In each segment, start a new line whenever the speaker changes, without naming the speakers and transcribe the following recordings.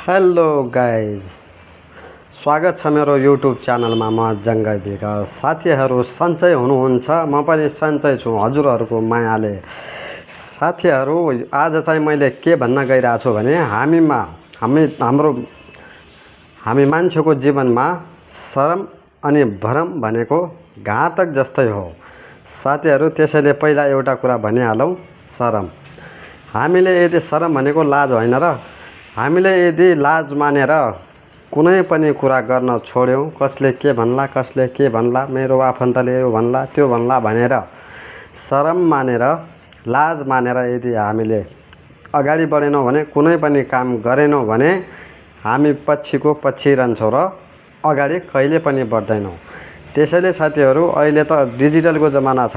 Hello guys, स्वागत छ मेरो युट्युब च्यानलमा। म जङ्गई विकास। साथीहरू सन्चै हुनुहुन्छ? म पनि सन्चै छु हजुरहरूको मायाले। साथीहरू आज चाहिँ मैले के भन्न गइरहेको छु भने हामी मान्छेको जीवनमा शरम अनि भरम भनेको घातक जस्तै हो साथीहरू। त्यसैले पहिला एउटा कुरा भनिहालौँ, शरम। हामीले यदि शरम भनेको लाज होइन र, हामीले यदि लाज मानेर कुनै पनि कुरा गर्न छोड्यौँ, कसले के भन्ला, मेरो आफन्तले यो भन्ला त्यो भन्ला भनेर शरम मानेर लाज मानेर यदि हामीले अगाडि बढेनौँ भने, कुनै पनि काम गरेनौँ भने हामी पछिको पछि रहन्छौँ र अगाडि कहिले पनि बढ्दैनौँ। त्यसैले साथीहरू अहिले त डिजिटलको जमाना छ।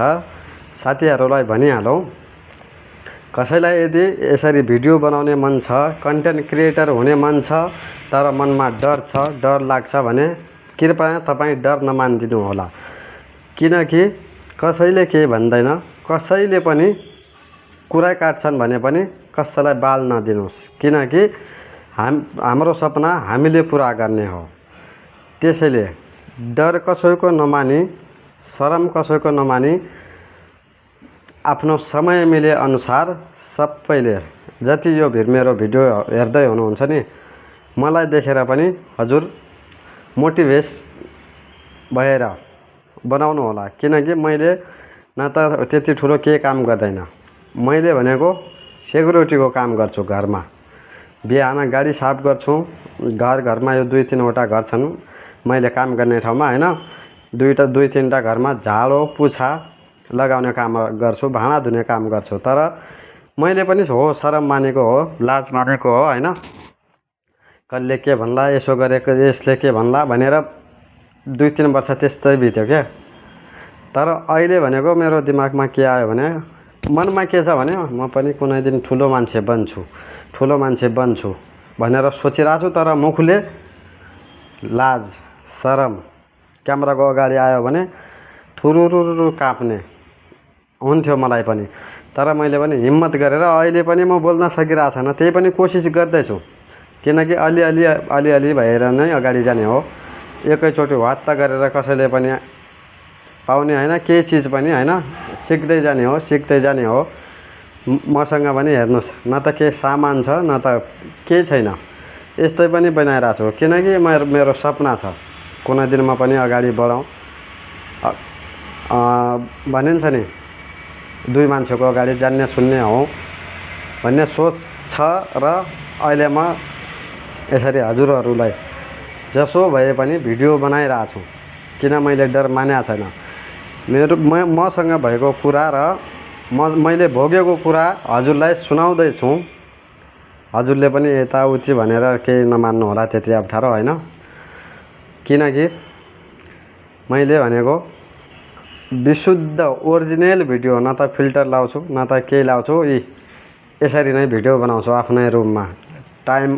साथीहरूलाई भनिहालौँ, कसैलाई यदि यसरी भिडियो बनाउने मन छ, कन्टेन्ट क्रिएटर हुने मन छ, तर मनमा डर लाग्छ भने कृपया तपाईँ डर नमानिदिनु होला। किनकि कसैले केही भन्दैन, कसैले पनि कुरा काट्छन् भने पनि कसैलाई बाल नदिनुहोस्। किनकि हाम्रो सपना हामीले पुरा गर्ने हो। त्यसैले डर कसैको नमानी, शरम कसैको नमानी, आफ्नो समय मिले अनुसार सबैले जति यो मेरो भिडियो हेर्दै हुनुहुन्छ नि, मलाई देखेर पनि हजुर मोटिभेट भएर बनाउनु होला। किनकि मैले न त त्यति ठुलो केही काम गर्दैन। मैले भनेको सेक्युरिटीको काम गर्छु घरमा। बिहान गाडी साफ गर्छु। घरमा यो 2-3वटा घर छन् मैले काम गर्ने ठाउँमा, होइन। 2-3वटा घरमा झाडो पुछा लगाउने काम गर्छु, भाँडा धुने काम गर्छु। तर मैले पनि हो शरम मानेको हो, लाज मानेको हो, होइन। कसले के भन्ला, यसो गरेको यसले के भन्ला भनेर 2-3 वर्ष त्यस्तै बित्यो क्या। तर अहिले भनेको मेरो दिमागमा के आयो भने, मनमा के छ भने म पनि कुनै दिन ठुलो मान्छे बन्छु भनेर सोचिरहेको छु। तर मुखले लाज शरम, क्यामेराको अगाडि आयो भने थुरुरुरु काप्ने हुन्थ्यो मलाई पनि। तर मैले पनि हिम्मत गरेर अहिले पनि म बोल्न सकिरहेको छैन, त्यही पनि कोसिस गर्दैछु। किनकि अलिअलि भएर नै अगाडि जाने हो। एकैचोटि वात्त गरेर कसैले पनि पाउने होइन, केही चिज पनि होइन। सिक्दै जाने हो। मसँग पनि हेर्नुहोस्, न त केही सामान छ, न त केही छैन। यस्तै पनि बनाइरहेको छु किनकि मेरो सपना छ कुनै दिन म पनि अगाडि बढौँ। भनिन्छ नि, 2 मान्छेको अगाडि जान्ने सुन्ने हो भन्ने सोच छ। र अहिले म यसरी हजुरहरूलाई जसो भए पनि भिडियो बनाइरहेको छु। किन मैले डर मानेको छैन। मसँग भएको कुरा र मैले भोगेको कुरा हजुरलाई सुनाउँदैछु। हजुरले पनि यताउति भनेर केही नमान्नु होला, त्यति अप्ठ्यारो होइन। किनकि मैले भनेको विशुद्ध ओरिजिनल भिडियो, न त फिल्टर लाउँछु न त केही लाउँछु। यसरी नै भिडियो बनाउँछु आफ्नै रुममा। टाइम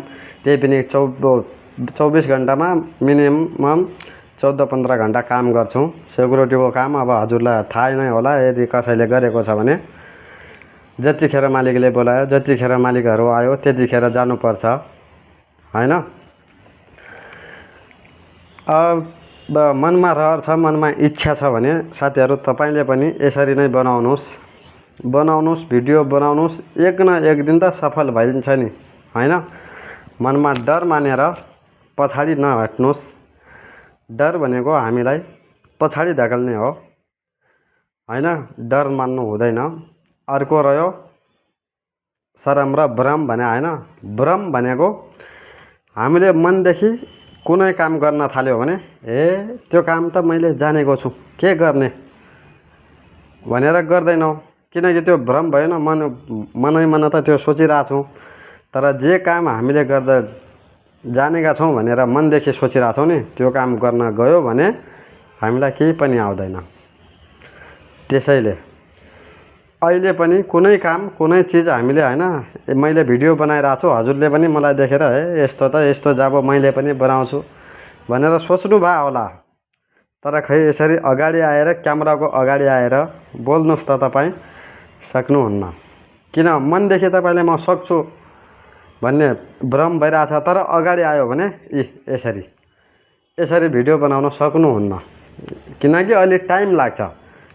त्यही पनि 24 घन्टामा मिनिमम 14-15 घन्टा काम गर्छु सेक्युरिटीको काम। अब हजुरलाई थाहै नै होला, यदि कसैले गरेको छ भने जतिखेर मालिकले बोलायो, जतिखेर मालिकहरू आयो त्यतिखेर जानुपर्छ, होइन। अब मनमा रहर छ, मनमा इच्छा छ भने साथीहरू तपाईँले पनि यसरी नै बनाउनुहोस्, भिडियो बनाउनुहोस्। एक न एक दिन त सफल भइन्छ नि, होइन। मनमा डर मानेर पछाडि नहट्नुहोस्। डर भनेको हामीलाई पछाडि धकेल्ने हो, होइन। डर मान्नु हुँदैन। अर्को रह्यो शरम र भ्रम भने, होइन। भ्रम भनेको हामीले मनदेखि कुनै काम गर्न थाल्यो भने त्यो काम त मैले जानेको छु, के गर्ने भनेर गर्दैनौँ। किनकि त्यो भ्रम भएन। मनै त त्यो सोचिरहेको छु। तर जे काम हामीले गर्दा जानेका छौँ भनेर मनदेखि सोचिरहेको छौँ नि, त्यो काम गर्न गयो भने हामीलाई केही पनि आउँदैन। त्यसैले अहिले पनि कुनै काम, कुनै चिज हामीले, होइन, मैले भिडियो बनाइरहेको छु, हजुरले पनि मलाई देखेर यस्तो जब मैले पनि बनाउँछु भनेर सोच्नु भयो होला। तर खै यसरी अगाडि आएर, क्यामेराको अगाडि आएर बोल्नुहोस् त तपाईँ सक्नुहुन्न। किन? मनदेखि तपाईँले म सक्छु भन्ने भ्रम भइरहेछ। तर अगाडि आयो भने यसरी भिडियो बनाउन सक्नुहुन्न, किनकि अलि टाइम लाग्छ।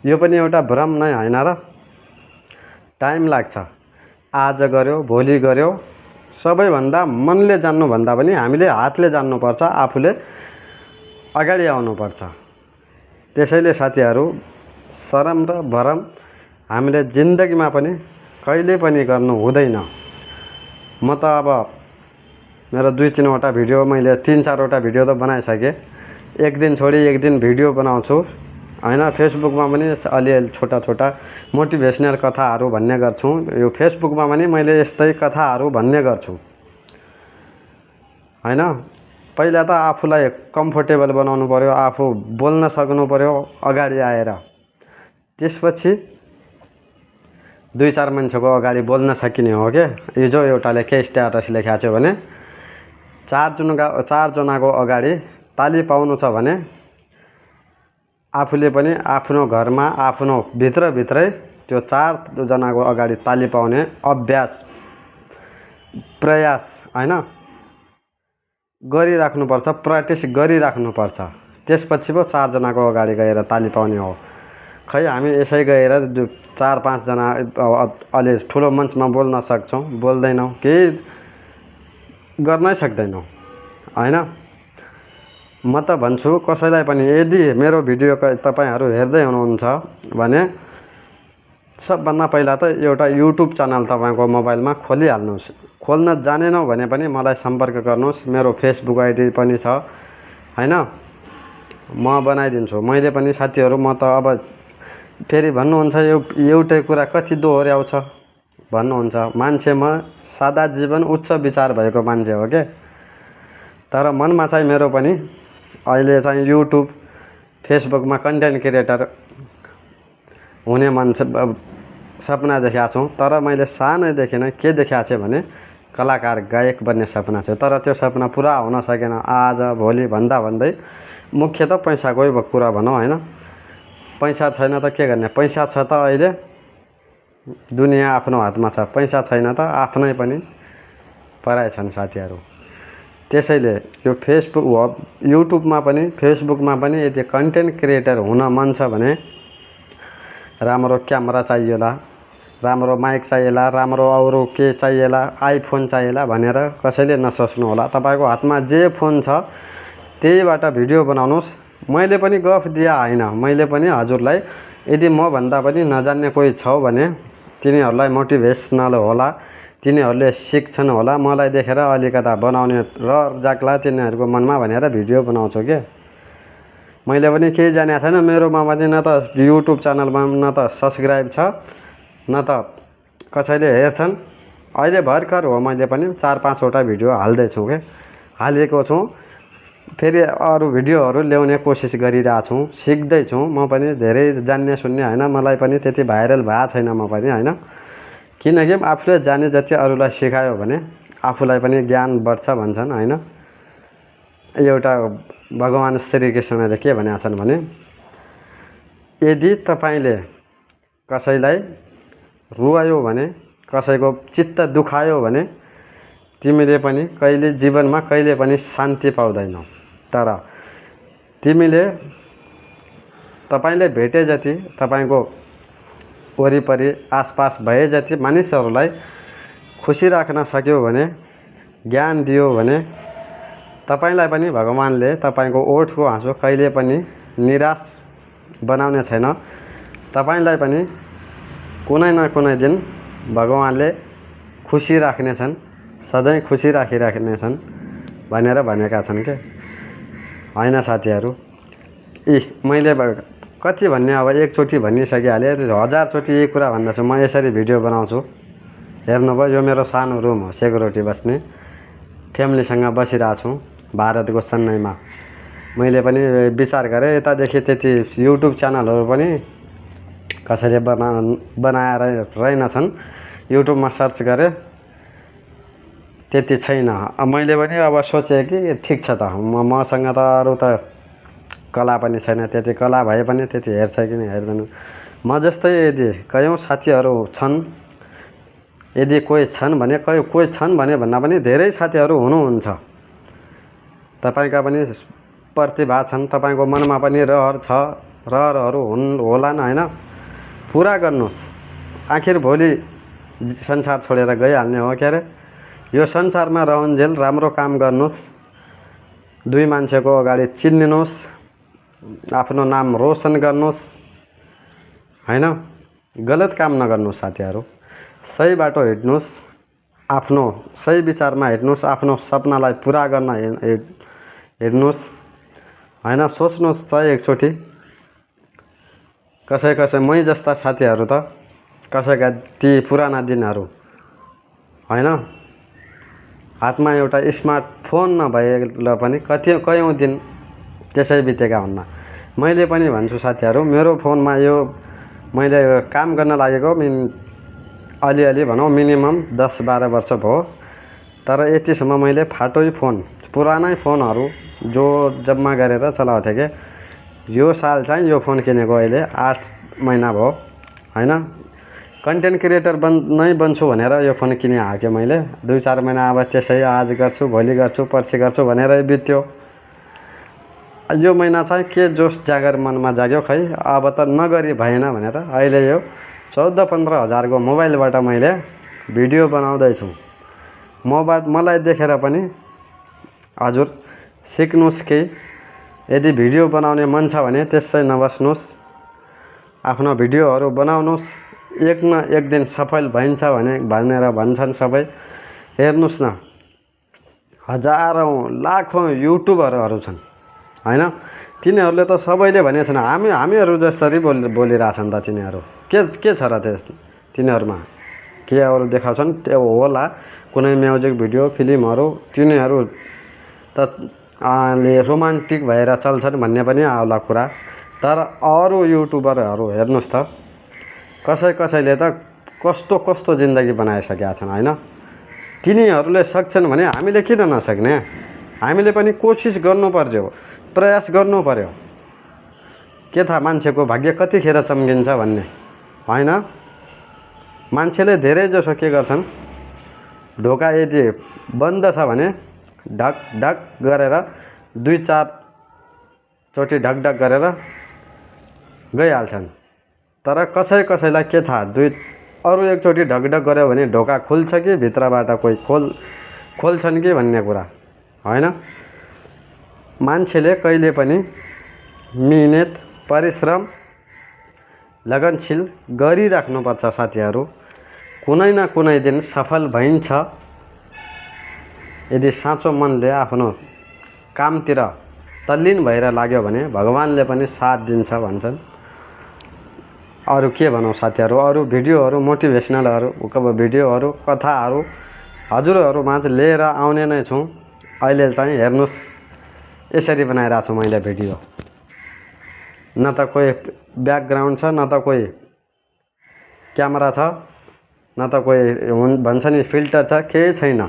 यो पनि एउटा भ्रम नै होइन र, टाइम लाग्छ। आज गर्यो भोलि गर्यो, सबैभन्दा मनले जान्नुभन्दा पनि हामीले हातले जान्नुपर्छ, आफूले अगाडि आउनुपर्छ। त्यसैले साथीहरू, शरम र भरम हामीले जिन्दगीमा पनि कहिले पनि गर्नु हुँदैन। म त अब मेरो 2-3वटा भिडियो, मैले 3-4वटा भिडियो त बनाइसकेँ। एक दिन छोडी एक दिन भिडियो बनाउँछु होइन। फेसबुकमा पनि अलिअलि छोटा मोटिभेसनल कथाहरू भन्ने गर्छु। यो फेसबुकमा पनि मैले यस्तै कथाहरू भन्ने गर्छु होइन। पहिला त आफूलाई कम्फोर्टेबल बनाउनु पर्यो, आफू बोल्न सक्नु पर्यो अगाडि आएर। त्यसपछि 2-4 मान्छेको अगाडि बोल्न सकिने हो के। हिजो एउटाले के स्ट्याटस लेखेको छ भने 4 जनाको अगाडि ताली पाउनु छ भने आफूले पनि आफ्नो घरमा आफ्नो भित्रभित्रै त्यो 4 जनाको अगाडि ताली पाउने अभ्यास, प्रयास होइन गरिराख्नुपर्छ, प्र्याक्टिस गरिराख्नुपर्छ। त्यसपछि पो 4 जनाको अगाडि गएर ताली पाउने हो। खै हामी यसै गएर 4-5 जना अलि ठुलो मञ्चमा बोल्न सक्छौँ, बोल्दैनौँ, केही गर्नै सक्दैनौँ होइन। म त भन्छु कसैलाई पनि, यदि मेरो भिडियो तपाईँहरू हेर्दै हुनुहुन्छ भने सबभन्दा पहिला त एउटा युट्युब च्यानल तपाईँको मोबाइलमा खोलिहाल्नुहोस्। खोल्न जानेनौँ भने पनि मलाई सम्पर्क गर्नुहोस्। मेरो फेसबुक आइडी पनि छ होइन, म बनाइदिन्छु। मैले पनि साथीहरू, म त अब फेरि भन्नुहुन्छ एउटै कुरा कति दोहोऱ्याउँछ भन्नुहुन्छ। मान्छे म सादा जीवन उच्च विचार भएको मान्छे हो के। तर मनमा चाहिँ मेरो पनि अहिले चाहिँ युट्युब फेसबुकमा कन्टेन्ट क्रिएटर हुने मान्छे सपना देखेको छु। तर मैले सानैदेखि नै के देखाएको छु भने कलाकार गायक बन्ने सपना छ। तर त्यो सपना पुरा हुन सकेन। आज भोलि भन्दै मुख्य त पैसाकै कुरा भनौँ होइन। पैसा छैन त के गर्ने। पैसा छ त अहिले दुनियाँ आफ्नो हातमा छ, पैसा छैन त आफ्नै पनि पराइ छन् साथीहरू। त्यसैले यो युट्युबमा पनि फेसबुकमा पनि यदि कन्टेन्ट क्रिएटर हुन मन छ भने राम्रो क्यामेरा चाहिएला, राम्रो माइक चाहिएला, राम्रो अरू के चाहिएला, आइफोन चाहिएला भनेर कसैले नसोच्नु होला। तपाईँको हातमा जे फोन छ त्यहीबाट भिडियो बनाउनुहोस्। मैले पनि गफ दिया होइन, मैले पनि हजुरलाई यदि मभन्दा पनि नजान्ने कोही छ भने तिनीहरूलाई मोटिभेसनल होला, तिनीहरूले सिक्छन् होला। मलाई देखेर अलिकता बनाउने रहर जाग्ला तिनीहरूको मनमा भनेर भिडियो बनाउँछु के। मैले पनि केही जानेको छैन। मेरोमा पनि न त युट्युब च्यानलमा न त सब्सक्राइब छ, न त कसैले हेर्छन्। अहिले भर्खर हो मैले पनि 4-5वटा भिडियो हाल्दैछु के, हालेको छु। फेरि अरू भिडियोहरू ल्याउने कोसिस गरिरहेको छु, सिक्दैछु। म पनि धेरै जान्ने सुन्ने होइन, मलाई पनि त्यति भाइरल भएको छैन म पनि होइन। किनकि आफूले जाने जति अरूलाई सिकायो भने आफूलाई पनि ज्ञान बढ्छ भन्छन् होइन। एउटा भगवान् श्रीकृष्णले के भनेका छन् भने यदि तपाईँले कसैलाई रुवायो भने, कसैको चित्त दुखायो भने तिमीले पनि जीवनमा कहिले पनि शान्ति पाउँदैनौ। तर तिमीले तपाईँले भेटे जति, तपाईँको वरिपरि आसपास भए जति मानिसहरूलाई खुसी राख्न सक्यो भने, ज्ञान दियो भने तपाईँलाई पनि भगवान्ले तपाईँको ओठको हाँसो कहिले पनि निराश बनाउने छैन। तपाईँलाई पनि कुनै न कुनै दिन भगवान्ले खुसी राख्नेछन्, सधैँ खुसी राखिराख्नेछन् भनेर भनेका छन् के होइन साथीहरू। मैले कति भन्ने, अब एकचोटि भनिसकिहालेँ, 1000चोटि यही कुरा भन्दैछु। म यसरी भिडियो बनाउँछु, हेर्नुभयो। यो मेरो सानो रुम हो, सेक्युरिटी बस्ने। फ्यामिलीसँग बसिरहेको छु भारतको चेन्नईमा। मैले पनि विचार गरेँ यतादेखि त्यति युट्युब च्यानलहरू पनि कसैले बनाएर रहेनछन्। युट्युबमा सर्च गरेँ, त्यति छैन। मैले पनि अब सोचेँ कि ठिक छ त, मसँग त अरू त कला पनि छैन, त्यति कला भए पनि त्यति हेर्छ कि हेर्दैन। म जस्तै यदि कयौँ साथीहरू छन् यदि कोही छन् भने भन्दा पनि धेरै साथीहरू हुनुहुन्छ। तपाईका पनि प्रतिभा छन्, तपाईको मनमा पनि रहर छ, रहरहरू होलान् हैन। पुरा गर्नुस्। आखिर भोलि संसार छोडेर गइहाल्ने हो के अरे। यो संसारमा रहउन्जेल राम्रो काम गर्नुस्, दुई मान्छेको अगाडि चिनिनुस्, आफ्नो नाम रोशन गर्नुस् हैन। गलत काम नगर्नुस् साथीहरू, सही बाटो हिँड्नुस्, आफ्नो सही विचारमा हिँड्नुस्, आफ्नो सपनालाई पुरा गर्न हिँड्नुस् हैन। सोच्नुस् त एकचोटि। कसै मै जस्ता साथीहरू त कसैका ती पुराना दिनहरू हैन, हातमा एउटा स्मार्टफोन नभएर पनि कयौं दिन त्यसै बितेका हुन्न। मैले पनि भन्छु साथीहरू, मेरो फोनमा यो मैले काम गर्न लागेको अलिअलि भनौँ मिनिमम 10-12 वर्ष भयो। तर यतिसम्म मैले फाटै फोन, पुरानै फोनहरू जो जम्मा गरेर चलाउँथे के। यो साल चाहिँ यो फोन किनेको अहिले 8 महिना भयो हैन। कन्टेन्ट क्रिएटर नै बन्छु भनेर यो फोन किनिहाल्यो मैले। 2-4 महिना अब त्यसै आज गर्छु, भोलि गर्छु, पर्सि गर्छु भनेर बित्यो। यो महिना चाहिँ के जोस जागर मनमा जाग्यो खै, अब त नगरी भएन भनेर अहिले यो 14-15 हजारको मोबाइलबाट मैले भिडियो बनाउँदैछु। मलाई देखेर पनि हजुर सिक्नुस् केही। यदि भिडियो बनाउने मन छ भने त्यसै नबस्नुस्, आफ्नो भिडियोहरू बनाउनुस्। एक न एक दिन सफल भइन्छ भनेर भन्छन् सबै। हेर्नुस् न, हजारौं लाखौं युट्युबरहरू छन् हैन। तिनीहरूले त सबैले भनेछन् हामीहरू जसरी बोलिरहेछन् त तिनीहरू। के छ र तिनीहरूमा के अरू देखाउँछन् त्यो होला। कुनै म्युजिक भिडियो फिल्महरू तिनीहरू त रोमान्टिक भएर चल्छन् भन्ने पनि आउला कुरा। तर अरू युट्युबरहरू हेर्नुस् त, कसैले त कस्तो जिन्दगी बनाइसकेका छन् हैन। तिनीहरूले सक्छन् भने हामीले किन नसक्ने। हामीले पनि कोसिस गर्नुपर्यो, प्रयास गर्नु पर्यो। के थाहा मान्छेको भाग्य कतिखेर चम्किन्छ भन्ने हैन। मान्छेले धेरै जसो के गर्छन्, ढोका यदि बन्द छ भने ढक ढक गरेर 2-4 चोटि ढक ढक गरेर गइहाल्छन्। तर कसैलाई के थाहा अरू एकचोटि ढक ढक गर्यो भने ढोका खुल्छ कि भित्रबाट कोही खोल्छन् कि भन्ने कुरा हैन। मान्छेले कहिले पनि मिहिनेत, परिश्रम, लगनशील गरिराख्नुपर्छ साथीहरू। कुनै न कुनै दिन सफल भइन्छ यदि साँचो मनले आफ्नो कामतिर तल्लीन भएर लाग्यो भने भगवानले पनि साथ दिन्छ भन्छन्। अरू के भनौँ साथीहरू, अरू भिडियोहरू मोटिभेसनलहरू भिडियोहरू कथाहरू हजुरहरू माझ लिएर आउने नै छु। अहिले चाहिँ हेर्नुस्, यसरी बनाइरहेको छु मैले भिडियो। न त कोही ब्याकग्राउन्ड छ, न त कोही क्यामेरा छ, न त कोही भन्छ नि फिल्टर छ, केही छैन।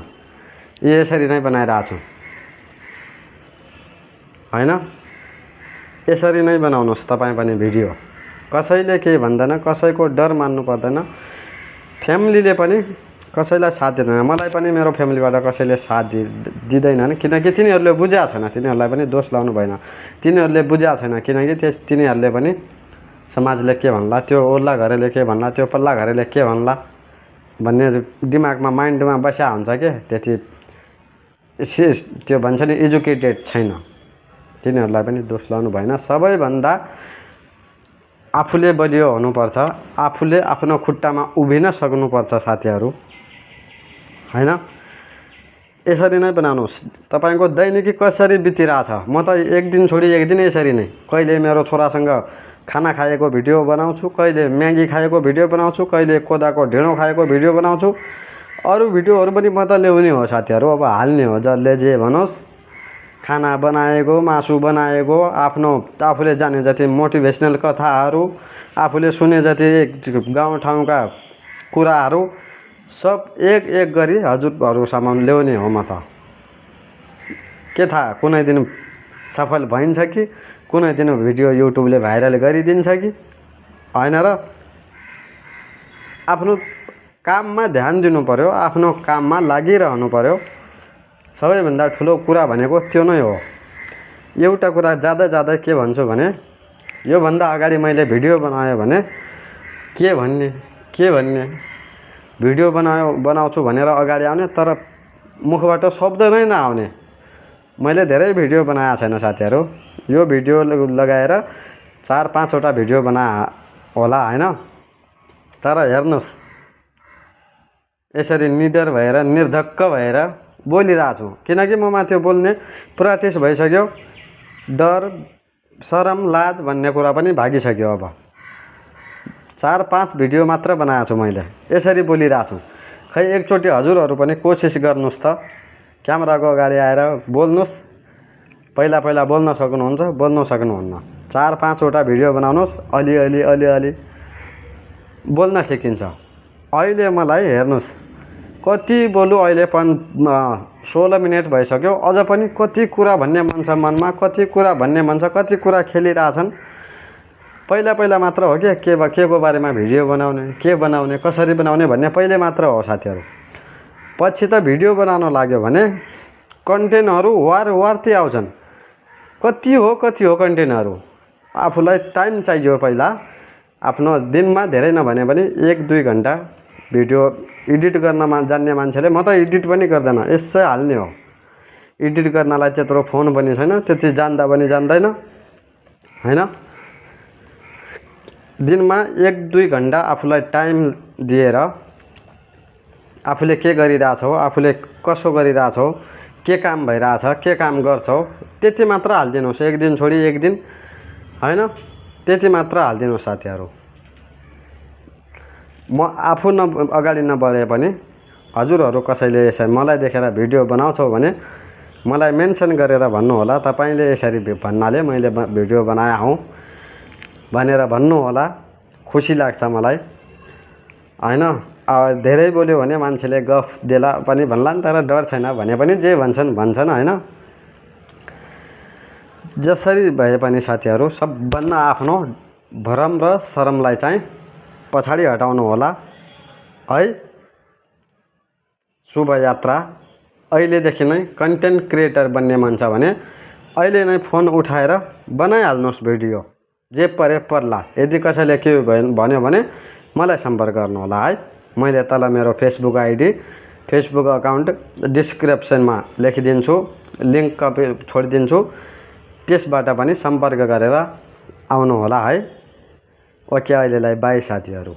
यसरी नै बनाइरहेको छु हैन। यसरी नै बनाउनुस् तपाईँ पनि भिडियो। कसैले केही भन्दैन, कसैको डर मान्नु पर्दैन। फ्यामिलीले पनि कसैलाई साथ दिँदैन। मलाई पनि मेरो फ्यामिलीबाट कसैले साथ दिँदैनन्, किनकि तिनीहरूले बुझेको छैन। तिनीहरूलाई पनि दोष लाउनु भएन, तिनीहरूले बुझेको छैन। किनकि तिनीहरूले पनि समाजले के भन्ला, त्यो ओल्ला घरले के भन्ला, त्यो पल्ला घरले के भन्ला भन्ने दिमागमा माइन्डमा बस्या हुन्छ के। त्यति त्यो भन्छ नि एजुकेटेड छैन। तिनीहरूलाई पनि दोष लाउनु भएन। सबैभन्दा आफूले बलियो हुनुपर्छ, आफूले आफ्नो खुट्टामा उभिन सक्नुपर्छ साथीहरू हैन। यसरी नै बनाउनुस्। तपाईको दैनिकी कसरी बितिरहेछ, म त एक दिन छोडी एक दिन यसरी नै। कहिले मेरो छोरासँग खाना खाएको भिडियो बनाउँछु, कहिले म्यागी खाएको भिडियो बनाउँछु, कहिले कोदाको ढिँडो खाएको भिडियो बनाउँछु। अरू भिडियोहरू पनि म त ल्याउने हो साथीहरू, अब हाल्ने हो जसले जे भनोस्। खाना बनाएको, मासु बनाएको, आफूले जाने जति मोटिभेसनल कथाहरू, आफूले सुने जति गाउँठाउँका कुराहरू सब एक गरी हजुरहरूसम्म ल्याउने हो म त। के थाहा कुनै दिन सफल भइन्छ कि, कुनै दिन भिडियो युट्युबले भाइरल गरिदिन्छ कि हैन र। आफ्नो काममा ध्यान दिनु पर्यो, आफ्नो काममा लागिरहनु पर्यो। सबैभन्दा ठुलो कुरा भनेको त्यो नै हो। एउटा कुरा जाँदा के भन्छु भने, योभन्दा अगाडि मैले भिडियो बनाएँ भने के भन्ने भिडियो बनाउँछु भनेर अगाडि आउने, तर मुखबाट शब्द नै नआउने। मैले धेरै भिडियो बनाएको छैन साथीहरू। यो भिडियो लगाएर 4-5 वटा भिडियो बनाए होला हैन। तर हेर्नुहोस्, यसरी निडर भएर निर्धक्क भएर बोलिरहेको छु, किनकि ममा त्यो बोल्ने प्र्याक्टिस भइसक्यो। डर, शरम, लाज भन्ने कुरा पनि भागिसक्यो। अब 4-5 भिडियो मात्र बनाएको छु मैले, यसरी बोलिरहेको छु। खै एकचोटि हजुरहरू पनि कोसिस गर्नुहोस् त, क्यामेराको अगाडि आएर बोल्नुहोस्। पहिला बोल्न सक्नुहुन्छ, बोल्न सक्नुहुन्न। 4-5 वटा भिडियो बनाउनुहोस्, अलि बोल्न सिकिन्छ। अहिले मलाई हेर्नुहोस् कति बोलु, अहिले 16 मिनट भइसक्यो, अझ पनि कति कुरा भन्ने मन छ मनमा, कति कुरा भन्ने मन छ, कति कुरा खेलिरहेछन्। पहिला मात्र हो के को बारेमा भिडियो बनाउने, के बनाउने, कसरी बनाउने भन्ने पहिले मात्र हो साथीहरू। पछि त भिडियो बनाउन लाग्यो भने कन्टेन्टहरू वारती आउँछन्। कति हो कन्टेन्टहरू। आफूलाई टाइम चाहियो। पहिला आफ्नो दिनमा धेरै नभने पनि 1-2 घन्टा भिडियो एडिट गर्न जान्ने मान्छेले, म त एडिट पनि गर्दैन, यसै हाल्ने हो। एडिट गर्नलाई त्यत्रो फोन पनि छैन, त्यति जान्दा पनि जान्दैन हैन। दिनमा 1-2 घन्टा आफूलाई टाइम दिएर आफूले के गरिरहेछौ, आफूले कसो गरिरहेछौ, के काम भइरहेछ, के काम गर्छौ, त्यति मात्र हालिदिनुहोस्। एक दिन छोडी एक दिन हैन, त्यति मात्र हालिदिनुहोस् साथीहरू। म आफू अगाडि नबढे पनि हजुरहरू कसैले यसरी मलाई देखेर भिडियो बनाउँछौ भने मलाई मेन्सन गरेर भन्नु होला। तपाईले यसरी भन्नाले मैले भिडियो बनाए हौ भनेर भन्नु होला। खुसी लाग्छ मलाई हैन। धेरै बोल्यो भने मान्छेले गफ देला पनि भन्लान्, तर डर छैन भने पनि जे भन्छन् हैन। जसरी भए पनि साथीहरू, सबभन्दा आफ्नो भरम र शरमलाई चाहिँ पछाडि हटाउनु होला है। शुभ यात्रा। अहिलेदेखि नै कन्टेन्ट क्रिएटर बन्ने मन छ भने अहिले नै फोन उठाएर बनाइहाल्नुहोस् भिडियो, जे परे पर्ला। यदि कसैले के भन्यो भने मलाई सम्पर्क गर्नु होला है। मैले तल मेरो फेसबुक आइडी, फेसबुक अकाउन्ट डिस्क्रिप्सनमा लेखिदिन्छु, लिङ्क छोडिदिन्छु। त्यसबाट पनि सम्पर्क गरेर आउनु होला है। ओके, अहिलेलाई बाई साथीहरू।